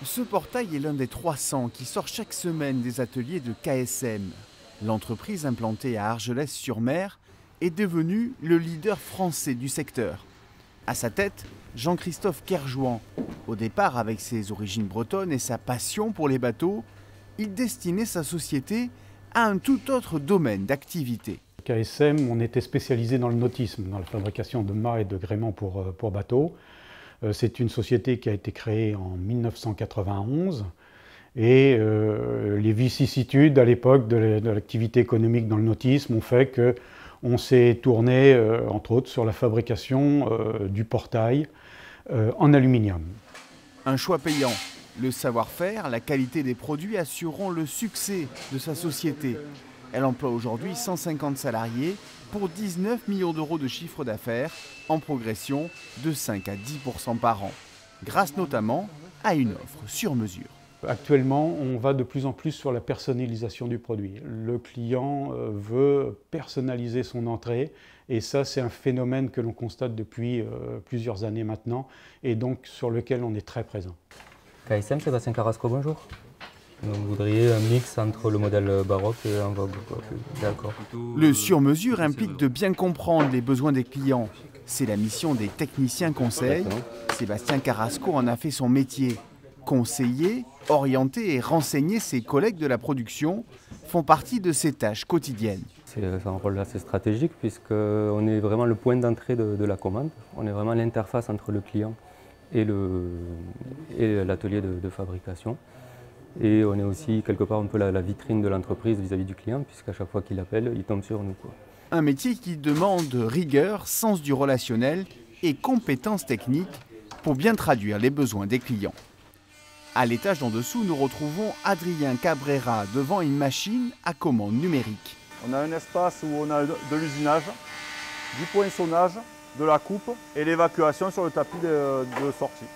Ce portail est l'un des 300 qui sort chaque semaine des ateliers de KSM. L'entreprise implantée à Argelès-sur-Mer est devenue le leader français du secteur. À sa tête, Jean-Christophe Kerjouan. Au départ, avec ses origines bretonnes et sa passion pour les bateaux, il destinait sa société à un tout autre domaine d'activité. KSM, on était spécialisé dans le nautisme, dans la fabrication de mâts et de gréements pour bateaux. C'est une société qui a été créée en 1991 et les vicissitudes à l'époque de l'activité économique dans le nautisme ont fait qu'on s'est tourné, entre autres, sur la fabrication du portail en aluminium. Un choix payant. Le savoir-faire, la qualité des produits assureront le succès de sa société. Elle emploie aujourd'hui 150 salariés pour 19 millions d'euros de chiffre d'affaires, en progression de 5 à 10% par an, grâce notamment à une offre sur mesure. Actuellement, on va de plus en plus sur la personnalisation du produit. Le client veut personnaliser son entrée et ça, c'est un phénomène que l'on constate depuis plusieurs années maintenant et donc sur lequel on est très présent. KSM, Sébastien Carrasco, bonjour. Vous voudriez un mix entre le modèle baroque et un vogue. D'accord. Le sur-mesure implique de bien comprendre les besoins des clients. C'est la mission des techniciens conseils. Sébastien Carrasco en a fait son métier. Conseiller, orienter et renseigner ses collègues de la production font partie de ses tâches quotidiennes. C'est un rôle assez stratégique puisqu'on est vraiment le point d'entrée de la commande. On est vraiment l'interface entre le client et l'atelier de fabrication. Et on est aussi quelque part un peu la vitrine de l'entreprise vis-à-vis du client, puisqu'à chaque fois qu'il appelle, il tombe sur nous, quoi. Un métier qui demande rigueur, sens du relationnel et compétences techniques pour bien traduire les besoins des clients. À l'étage d'en dessous, nous retrouvons Adrien Cabrera devant une machine à commande numérique. On a un espace où on a de l'usinage, du poinçonnage, de la coupe et l'évacuation sur le tapis de sortie.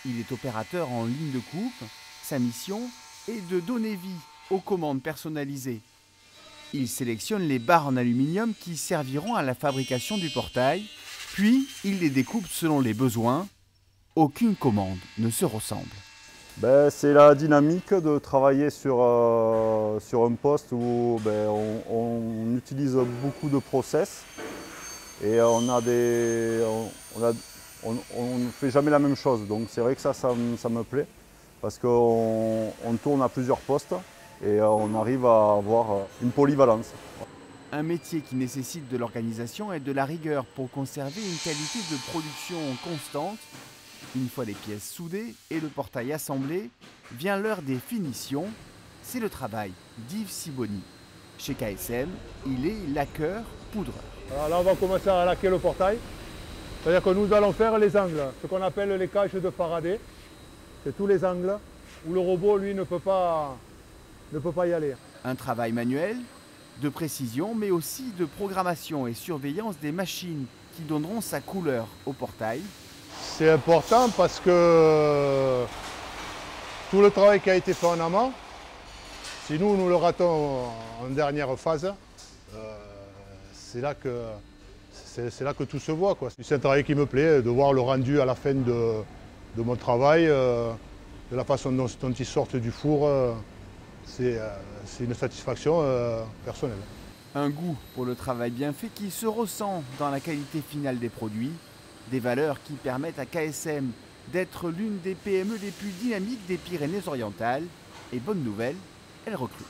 Il est opérateur en ligne de coupe. Sa mission est de donner vie aux commandes personnalisées. Il sélectionne les barres en aluminium qui serviront à la fabrication du portail, puis il les découpe selon les besoins. Aucune commande ne se ressemble. C'est la dynamique de travailler sur un poste où on utilise beaucoup de process et on ne fait jamais la même chose. Donc c'est vrai que ça me plaît parce qu'on tourne à plusieurs postes et on arrive à avoir une polyvalence. Un métier qui nécessite de l'organisation et de la rigueur pour conserver une qualité de production constante. Une fois les pièces soudées et le portail assemblé, vient l'heure des finitions. C'est le travail d'Yves Sibony. Chez KSM, il est laqueur poudreur. Alors là, on va commencer à laquer le portail. C'est-à-dire que nous allons faire les angles, ce qu'on appelle les cages de Faraday. C'est tous les angles où le robot, lui, ne peut pas y aller. Un travail manuel, de précision, mais aussi de programmation et surveillance des machines qui donneront sa couleur au portail. C'est important parce que tout le travail qui a été fait en amont, si nous le ratons en dernière phase, c'est là que tout se voit, quoi. C'est un travail qui me plaît, de voir le rendu à la fin de mon travail, de la façon dont ils sortent du four, c'est une satisfaction personnelle. Un goût pour le travail bien fait qui se ressent dans la qualité finale des produits, des valeurs qui permettent à KSM d'être l'une des PME les plus dynamiques des Pyrénées-Orientales. Et bonne nouvelle, elle recrute.